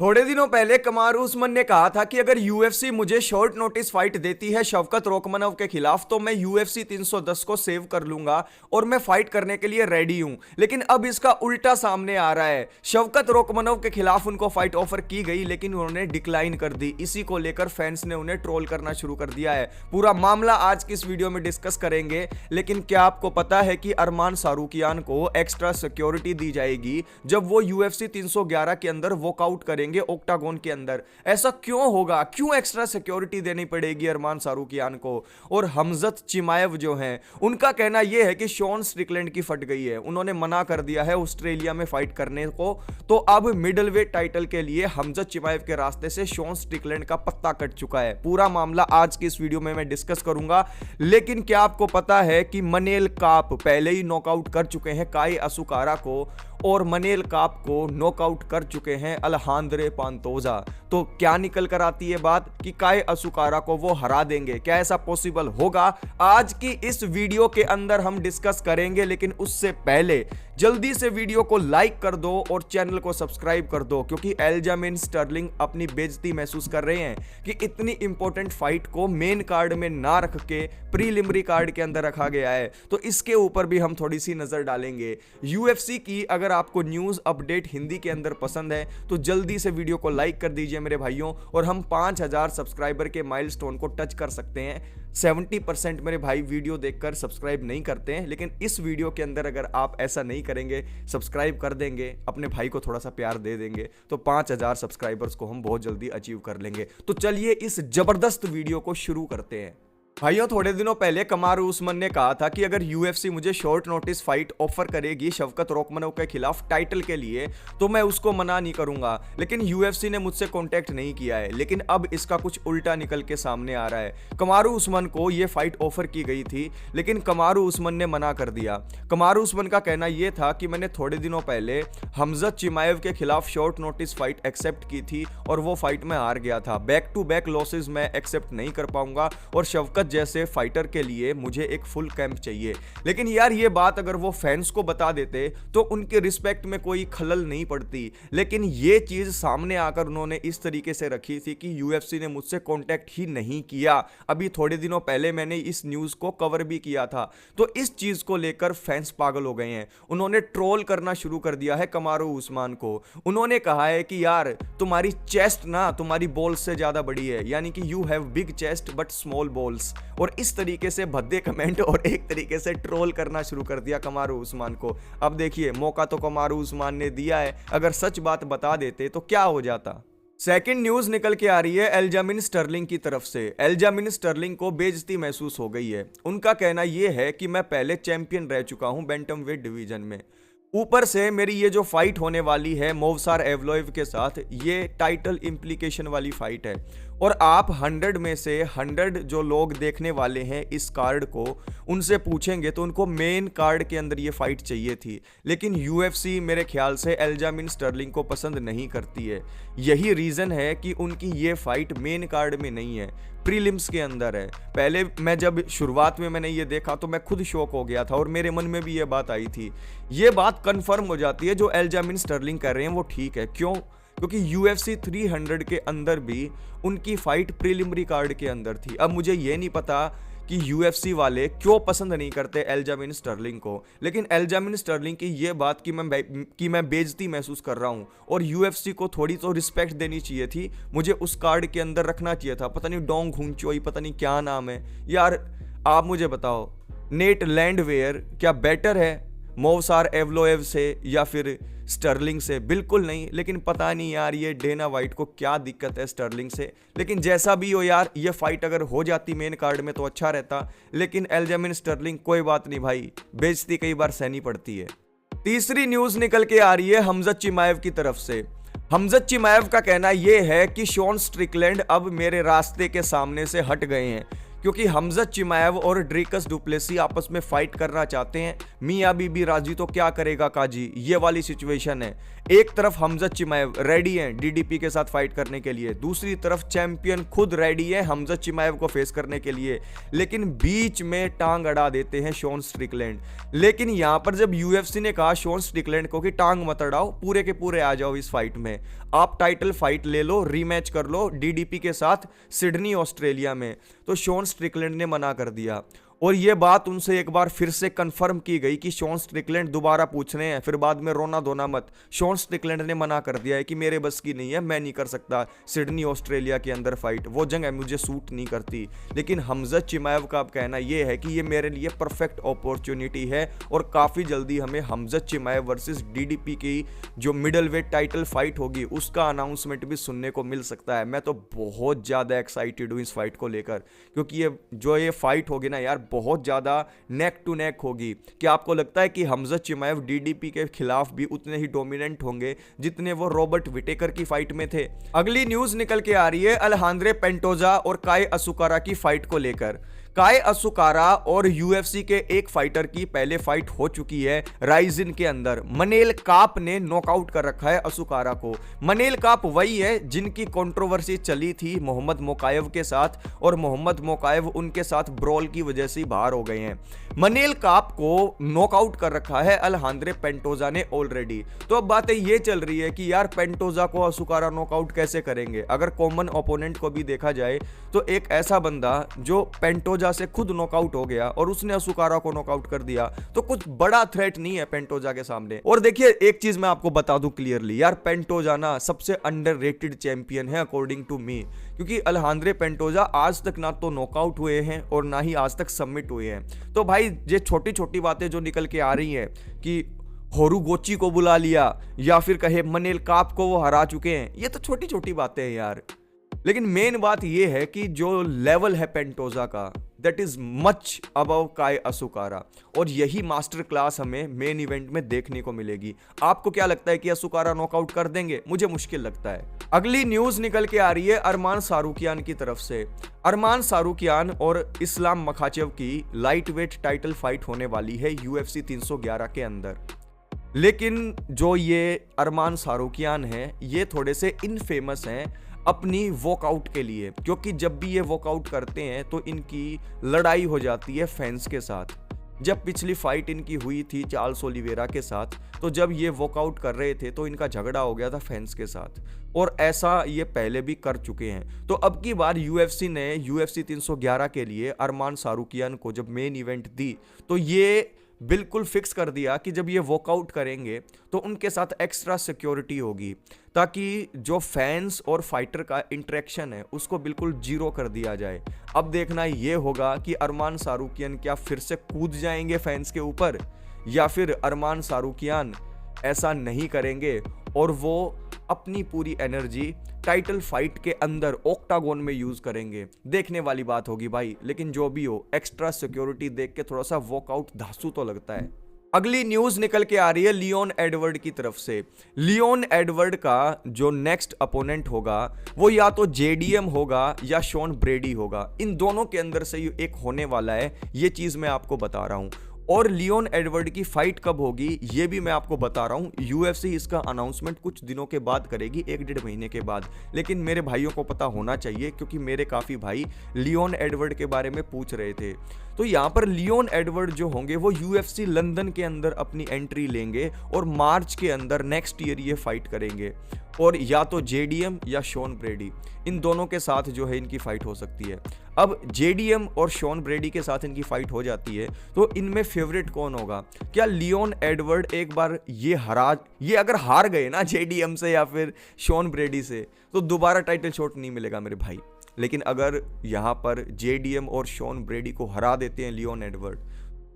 थोड़े दिनों पहले कमार उस्मान ने कहा था कि अगर यूएफसी मुझे शॉर्ट नोटिस फाइट देती है शवकत रोकमनव के खिलाफ तो मैं यूएफसी 310 को सेव कर लूंगा और मैं फाइट करने के लिए रेडी हूं। लेकिन अब इसका उल्टा सामने आ रहा है। शवकत रोकमनव के खिलाफ उनको फाइट ऑफर की गई लेकिन उन्होंने डिक्लाइन कर दी। इसी को लेकर फैंस ने उन्हें ट्रोल करना शुरू कर दिया है। पूरा मामला आज की इस वीडियो में डिस्कस करेंगे। लेकिन क्या आपको पता है कि अरमान सारूकियान को एक्स्ट्रा सिक्योरिटी दी जाएगी जब वो यूएफसी 311 के अंदर वॉकआउट करेंगे ओक्टागोन के अंदर? ऐसा क्यों होगा? क्यों एक्स्ट्रा सिक्योरिटी देनी पड़ेगी अरमान सारूकियान को? और हमजत चिमाएव जो हैं उनका कहना यह है कि शॉन स्ट्रिकलैंड की फट गई है, उन्होंने मना कर दिया है ऑस्ट्रेलिया में फाइट करने को। तो अब मिडलवेट टाइटल के लिए हमजत चिमाएव के रास्ते से शॉन स्ट्रिकलैंड का पत्ता कट चुका है। पूरा मामला आज की इस वीडियो में मैं डिस्कस करूंगा। लेकिन क्या आपको पता है कि मनेल काप पहले ही नॉकआउट कर चुके हैं काई असुकारा को और मनेल काप को नॉकआउट कर चुके हैं अल्हांद्रे पांतोजा। तो क्या निकल कर आती है बात कि काई असुकारा को वो हरा देंगे? क्या ऐसा पॉसिबल होगा? आज की इस वीडियो के अंदर हम डिस्कस करेंगे। लेकिन उससे पहले जल्दी से वीडियो को लाइक कर दो और चैनल को सब्सक्राइब कर दो, क्योंकि एल्जामिन स्टर्लिंग अपनी बेइज्जती महसूस कर रहे हैं कि इतनी इंपॉर्टेंट फाइट को मेन कार्ड में ना रख के प्रीलिमिनरी कार्ड के अंदर रखा गया है। तो इसके ऊपर भी हम थोड़ी सी नजर डालेंगे। यूएफसी की अगर आपको न्यूज अपडेट हिंदी के अंदर पसंद है तो जल्दी से वीडियो को लाइक कर दीजिए मेरे भाइयों, और हम 5000 सब्सक्राइबर के माइलस्टोन को टच कर सकते हैं। 70% मेरे भाई वीडियो देखकर सब्सक्राइब नहीं करते हैं, लेकिन इस वीडियो के अंदर अगर आप ऐसा नहीं करेंगे, सब्सक्राइब कर देंगे, अपने भाई को थोड़ा सा प्यार दे देंगे, तो 5000 सब्सक्राइबर्स को हम बहुत जल्दी अचीव कर लेंगे। तो चलिए इस जबरदस्त वीडियो को शुरू करते हैं। भाइयों, थोड़े दिनों पहले कमार उस्मान ने कहा था कि अगर यूएफसी मुझे शॉर्ट नोटिस फाइट ऑफर करेगी शवकत रोकमनव के खिलाफ टाइटल के लिए तो मैं उसको मना नहीं करूंगा। लेकिन यूएफसी ने मुझसे कांटेक्ट नहीं किया है। लेकिन अब इसका कुछ उल्टा निकल के सामने आ रहा है। कमारू उस्मान को यह फाइट ऑफर की गई थी लेकिन कमारू उस्मान ने मना कर दिया। कमारू उस्मान का कहना यह था कि मैंने थोड़े दिनों पहले हमजत चिमाएव के खिलाफ शॉर्ट नोटिस फाइट एक्सेप्ट की थी और वो फाइट में हार गया था। बैक टू बैक लॉसेज मैं एक्सेप्ट नहीं कर पाऊंगा और शवकत जैसे फाइटर के लिए मुझे एक फुल कैंप चाहिए। लेकिन यार ये बात अगर वो फैंस को बता देते तो उनके रिस्पेक्ट में कोई खलल नहीं पड़ती। लेकिन ये चीज सामने आकर उन्होंने इस तरीके से रखी थी कि यूएफसी ने मुझसे कांटेक्ट ही नहीं किया। अभी थोड़े दिनों पहले मैंने इस न्यूज को कवर भी किया था। तो इस चीज को लेकर फैंस पागल हो गए हैं। उन्होंने ट्रोल करना शुरू कर दिया है कमारू उस्मान को। उन्होंने कहा है कि यार तुम्हारी चेस्ट ना तुम्हारी बॉल्स से ज्यादा बड़ी है, यानी कि you have big chest but small balls. और इस तरीके से भद्दे कमेंट और एक तरीके से ट्रोल करना शुरू कर दिया कमारू उस्मान को। अब देखिए मौका तो कमारू उस्मान ने दिया है, अगर सच बात बता देते तो क्या हो जाता। सेकंड न्यूज निकल के आ रही है एल्जामिन स्टर्लिंग की तरफ से। एल्जामिन स्टर्लिंग को बेइज्जती महसूस हो गई है। उनका कहना यह है कि मैं पहले चैंपियन रह चुका हूं बैंटमवेट डिवीजन में, ऊपर से मेरी ये जो फाइट होने वाली है मोवसार एवलोएव के साथ, ये टाइटल इंप्लीकेशन वाली फाइट है। और आप 100 में से 100 जो लोग देखने वाले हैं इस कार्ड को, उनसे पूछेंगे तो उनको मेन कार्ड के अंदर ये फाइट चाहिए थी। लेकिन यूएफसी मेरे ख्याल से एल्जामिन स्टर्लिंग को पसंद नहीं करती है। यही रीज़न है कि उनकी ये फाइट मेन कार्ड में नहीं है, प्रीलिम्स के अंदर है। पहले मैं जब शुरुआत में मैंने ये देखा तो मैं खुद शॉक हो गया था और मेरे मन में भी ये बात आई थी। ये बात कंफर्म हो जाती है जो एल्जामिन स्टर्लिंग कर रहे हैं वो ठीक है। क्यों? क्योंकि यूएफसी 300 के अंदर भी उनकी फाइट प्रीलिमिनरी कार्ड के अंदर थी। अब मुझे ये नहीं पता कि यूएफसी वाले क्यों पसंद नहीं करते एल्जामिन स्टर्लिंग को। लेकिन एल्जामिन स्टर्लिंग की ये बात कि मैं बेइज्जती महसूस कर रहा हूँ और यूएफसी को थोड़ी तो रिस्पेक्ट देनी चाहिए थी, मुझे उस कार्ड के अंदर रखना चाहिए था। पता नहीं डोंग हुंचोई, पता नहीं क्या नाम है यार। आप मुझे बताओ नेट लैंडवेयर क्या बेटर है मोवसार एवलोएव से या फिर स्टर्लिंग से? बिल्कुल नहीं। लेकिन पता नहीं यार ये डेना वाइट को क्या दिक्कत है स्टर्लिंग से। लेकिन जैसा भी हो यार, ये फाइट अगर हो जाती मेन कार्ड में तो अच्छा रहता। लेकिन एल्जामिन स्टर्लिंग कोई बात नहीं भाई, बेइज्जती कई बार सहनी पड़ती है। तीसरी न्यूज निकल के आ रही है हमजत चिमाएव की तरफ से। हमजत चिमाएव का कहना यह है कि शॉन स्ट्रिकलैंड अब मेरे रास्ते के सामने से हट गए हैं, क्योंकि हमजा चिमाएव और ड्रिकस डुप्लेसी आपस में फाइट करना चाहते हैं। मियां बीबी राजी तो क्या करेगा काजी, ये वाली सिचुएशन है। एक तरफ हमजा चिमाएव रेडी हैं डीडीपी के साथ फाइट करने के लिए, दूसरी तरफ चैंपियन खुद रेडी है हमजा चिमाएव को फेस करने के लिए, लेकिन बीच में टांग अड़ा देते हैं शॉन स्ट्रिकलैंड। लेकिन यहां पर जब यूएफसी ने कहा शॉन स्ट्रिकलैंड को कि टांग मत अड़ाओ, पूरे के पूरे आ जाओ इस फाइट में, आप टाइटल फाइट ले लो, रीमैच कर लो डीडीपी के साथ सिडनी ऑस्ट्रेलिया में, तो शॉन स्ट्रिकलैंड ने मना कर दिया। और ये बात उनसे एक बार फिर से कंफर्म की गई कि शॉन स्ट्रिकलैंड दोबारा पूछ रहे हैं, फिर बाद में रोना धोना मत। शॉन स्ट्रिकलैंड ने मना कर दिया है कि मेरे बस की नहीं है, मैं नहीं कर सकता सिडनी ऑस्ट्रेलिया के अंदर फाइट, वो जगह मुझे सूट नहीं करती। लेकिन हमजा चिमाएव का अब कहना ये है कि ये मेरे लिए परफेक्ट अपॉर्चुनिटी है और काफ़ी जल्दी हमें हमजा चिमाएव वर्सेस डीडीपी की जो मिडल वेट टाइटल फाइट होगी उसका अनाउंसमेंट भी सुनने को मिल सकता है। मैं तो बहुत ज़्यादा एक्साइटेड हूँ इस फाइट को लेकर, क्योंकि ये फाइट होगी ना यार, बहुत ज्यादा नेक टू नेक होगी। क्या आपको लगता है कि हमजा चिमाएव डीडीपी के खिलाफ भी उतने ही डोमिनेंट होंगे जितने वो रॉबर्ट विटेकर की फाइट में थे? अगली न्यूज निकल के आ रही है अलेजांद्रो पेंटोजा और काई असुकारा की फाइट को लेकर। काई असुकारा और यूएफसी के एक फाइटर की पहले फाइट हो चुकी है राइजिन के अंदर। मनेल काप ने नॉकआउट कर रखा है असुकारा को। मनेल काप वही है जिनकी कंट्रोवर्सी चली थी मोहम्मद मोकायव के साथ, और मोहम्मद मोकायव उनके साथ ब्रॉल की वजह से बाहर हो गए हैं। मनेल काप को नॉकआउट कर रखा है अलेजांद्रो पेंटोजा ने ऑलरेडी। तो अब बातें ये चल रही है कि यार पेंटोजा को असुकारा नॉकआउट कैसे करेंगे? अगर कॉमन ओपोनेंट को भी देखा जाए तो एक ऐसा बंदा जो पेंटोजा से खुद नॉकआउट हो गया और उसने असुकारा को नॉकआउट कर दिया, तो कुछ बड़ा थ्रेट नहीं है पेंटोजा के सामने। और देखिए एक चीज मैं आपको बता दूं क्लियरली, यार पेंटोजा ना सबसे अंडररेटेड चैंपियन है अकॉर्डिंग टू मी, क्योंकि अलेजांद्रो पेंटोजा आज तक ना तो नॉकआउट हुए हैं और ना ही आज तक सबमिट हुए हैं। तो भाई ये छोटी छोटी बातें जो निकल के आ रही हैं कि होरुगोची को बुला लिया या फिर कहे मनेल काप को वो हरा चुके हैं, ये तो छोटी छोटी बातें हैं यार। लेकिन मेन बात ये है कि जो लेवल है पेंटोजा का, दैट इज मच अबव काई असुकारा, और यही मास्टर क्लास हमें मेन इवेंट में देखने को मिलेगी। आपको क्या लगता है कि असुकारा नॉकआउट कर देंगे? मुझे मुश्किल लगता है। अगली न्यूज निकल के आ रही है अरमान सारूकियान की तरफ से। अरमान सारूकियान और इस्लाम मखाचेव की लाइट वेट टाइटल फाइट होने वाली है यूएफसी 311 के अंदर। लेकिन जो ये अरमान सारूकियान हैं ये थोड़े से इनफेमस हैं अपनी वॉकआउट के लिए, क्योंकि जब भी ये वॉकआउट करते हैं तो इनकी लड़ाई हो जाती है फैंस के साथ। जब पिछली फाइट इनकी हुई थी चार्ल्स ओलिवेरा के साथ, तो जब ये वॉकआउट कर रहे थे तो इनका झगड़ा हो गया था फैंस के साथ, और ऐसा ये पहले भी कर चुके हैं। तो अब की बार यूएफसी ने यूएफसी 311 के लिए अरमान सारूकियान को जब मेन इवेंट दी तो ये बिल्कुल फिक्स कर दिया कि जब ये वॉकआउट करेंगे तो उनके साथ एक्स्ट्रा सिक्योरिटी होगी, ताकि जो फैंस और फाइटर का इंटरेक्शन है उसको बिल्कुल जीरो कर दिया जाए। अब देखना ये होगा कि अरमान सारूकियान क्या फिर से कूद जाएंगे फैंस के ऊपर, या फिर अरमान सारूकियान ऐसा नहीं करेंगे और वो अपनी पूरी एनर्जी टाइटल फाइट के अंदर ऑक्टागोन में यूज करेंगे। देखने वाली बात होगी भाई, लेकिन जो भी हो एक्स्ट्रा सिक्योरिटी देख के थोड़ा सा वॉकआउट धांसू तो लगता है। अगली न्यूज निकल के आ रही है लियोन एडवर्ड की तरफ से। लियोन एडवर्ड का जो नेक्स्ट अपोनेंट होगा वो या तो जेडीएम होगा या शॉन ब्रेडी होगा। इन दोनों के अंदर से एक होने वाला है, ये चीज मैं आपको बता रहा हूं। और लियोन एडवर्ड की फाइट कब होगी ये भी मैं आपको बता रहा हूं। यूएफसी इसका अनाउंसमेंट कुछ दिनों के बाद करेगी, 1-1.5 महीने के बाद। लेकिन मेरे भाइयों को पता होना चाहिए, क्योंकि मेरे काफी भाई लियोन एडवर्ड के बारे में पूछ रहे थे। तो यहाँ पर लियोन एडवर्ड जो होंगे वो यूएफसी लंदन के अंदर अपनी एंट्री लेंगे और मार्च के अंदर नेक्स्ट ईयर ये फाइट करेंगे, और या तो जेडीएम या शॉन ब्रेडी, इन दोनों के साथ जो है इनकी फाइट हो सकती है। अब जेडीएम और शॉन ब्रेडी के साथ इनकी फाइट हो जाती है तो इनमें फेवरेट कौन होगा? क्या लियोन एडवर्ड एक बार ये अगर हार गए ना जेडीएम से या फिर शॉन ब्रेडी से, तो दोबारा टाइटल शॉट नहीं मिलेगा मेरे भाई। लेकिन अगर यहाँ पर जेडीएम और शॉन ब्रेडी को हरा देते हैं लियोन एडवर्ड,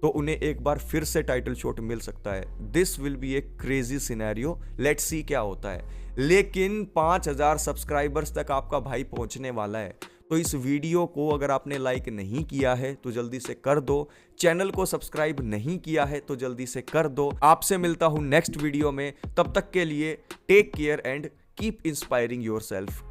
तो उन्हें एक बार फिर से टाइटल शॉट मिल सकता है। This will be A crazy scenario, let's see क्या होता है। लेकिन 5000 सब्सक्राइबर्स तक आपका भाई पहुंचने वाला है, तो इस वीडियो को अगर आपने लाइक नहीं किया है तो जल्दी से कर दो, चैनल को सब्सक्राइब नहीं किया है तो जल्दी से कर दो। आपसे मिलता हूं नेक्स्ट वीडियो में, तब तक के लिए take care and keep inspiring yourself.